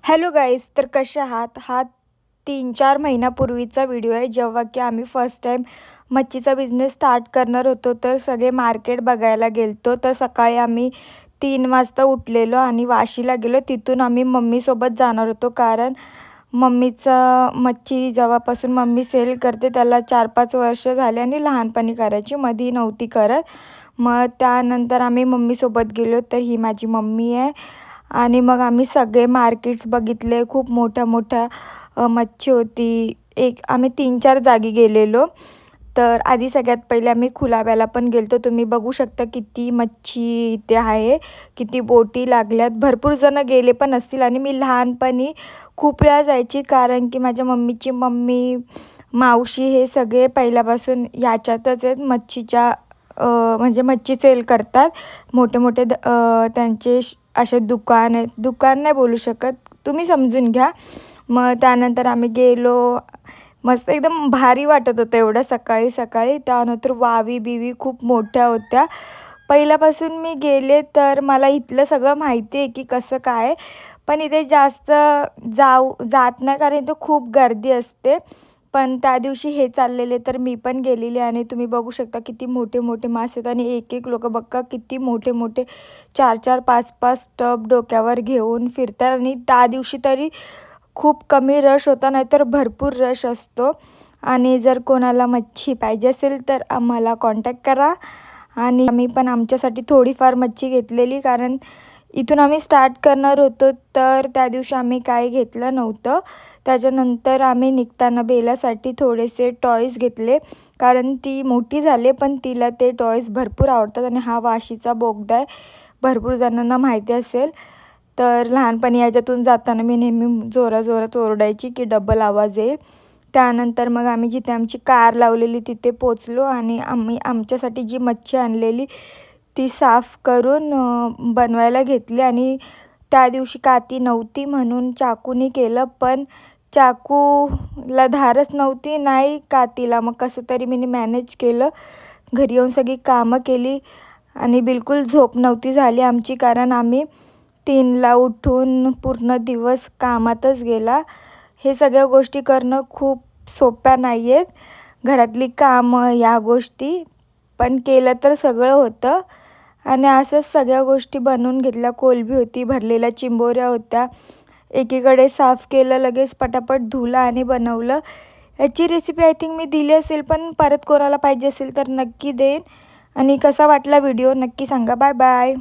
Hello guys, तर कसे आहात? हा 3-4 महिन्यापूर्वीचा व्हिडिओ आहे, जेव्हा की आम्ही फर्स्ट टाईम मच्छीचा बिझनेस स्टार्ट करणार होतो. तर सगळे मार्केट बघायला गेलतो. तर सकाळी आम्ही 3 वाजता उठलेलो आणि वाशीला गेलो. तिथून आम्ही मम्मीसोबत जाणार होतो, कारण मम्मीचं मच्छी जेव्हापासून मम्मी सेल करते त्याला 4-5 वर्ष झाले आणि लहानपणी करायची, मधी नव्हती करत. मग त्यानंतर आम्ही मम्मीसोबत गेलो. तर ही माझी मम्मी आहे. आणि मग आम्ही सगळे मार्केट्स बघितले. खूप मोठ्या-मोठ्या मच्छी होती. आम्ही 3-4 जागी गेलेलो. तर आधी सगळ्यात पहिले आम्ही कुलाब्याला पण गेलतो. तुम्ही बघू शकता किती मच्छी इथे आहे, किती बोटी लागल्यात. भरपूर जणं गेले पण असतील आणि मी लहानपणी खूप वेळा जायची, कारण की माझ्या मम्मीची मम्मी, मावशी हे सगळे पहिल्यापासून याच्यातच आहेत. म्हणजे मच्छी सेल करतात. मोठे-मोठे त्यांचे असे दुकान आहेत. दुकान नाही बोलू शकत, तुम्ही समजून घ्या. मग त्यानंतर आम्ही गेलो. मस्त एकदम भारी वाटत होतं एवढ्या सकाळी-सकाळी. त्यानंतर वावी-बिवी खूप मोठ्या होत्या. पहिल्यापासून मी गेले तर मला इथलं सगळं माहिती आहे की कसं काय. पण इथे जास्त जात नाही, कारण इथं खूप गर्दी असते. पण त्या दिवशी हे चाललेले तर मी पण गेलेली आणि तुम्ही बघू शकता किती मोठे-मोठे मासे आहेत आणि एक-एक लोकं बघा किती मोठे-मोठे 4-4, 5-5 टब डोक्यावर घेऊन फिरतात. आणि त्या दिवशी तरी खूप कमी रश होता, नाहीतर भरपूर रश असतो. आणि जर कोणाला मच्छी पाहिजे असेल तर आम्हाला कॉन्टॅक्ट करा. आणि आम्ही पण आमच्यासाठी थोडीफार मच्छी घेतलेली, कारण इथून आम्ही स्टार्ट करणार होतो. तर त्या दिवशी आम्ही काही घेतलं नव्हतं. त्याच्यानंतर आम्ही निघताना बेलासाठी थोडेसे टॉयज घेतले, कारण ती मोठी झाली पण तिला ते टॉयज भरपूर आवडतात. आणि हा वाशीचा बोगदा आहे, भरपूर जणांना माहिती असेल. तर लहानपणी याच्यातून जाताना मी नेहमी जोराजोरात ओरडायची की डबल आवाज येईल. त्यानंतर मग आम्ही जिथे आमची कार लावलेली तिथे पोचलो आणि आम्ही आमच्यासाठी जी मच्छी आणलेली ती साफ करून बनवायला घेतली. आणि त्या दिवशी काती नव्हती म्हणून चाकूनी केलं, पण चाकूला धारच नव्हती, नाही कातीला. मग कसं तरी मी मॅनेज केलं. घरी येऊन सगळी कामं केली आणि बिलकुल झोप नव्हती झाली आमची, कारण आम्ही 3ला उठून पूर्ण दिवस कामातच गेला. हे सगळ्या गोष्टी करणं खूप सोप्या नाही आहेत, घरातली कामं या गोष्टी. पण केलं तर सगळं होतं. आणि असंच सगळ्या गोष्टी बनवून घेतल्या. कोलंबी होती, भरलेल्या चिंबोऱ्या होत्या. एकीकडे साफ केलं, लगेच पटापट धुलं आणि बनवलं. याची रेसिपी आय थिंक मी दिली असेल, पण परत कोणाला पाहिजे असेल तर नक्की देईन. आणि कसा वाटला व्हिडिओ नक्की सांगा. Bye bye.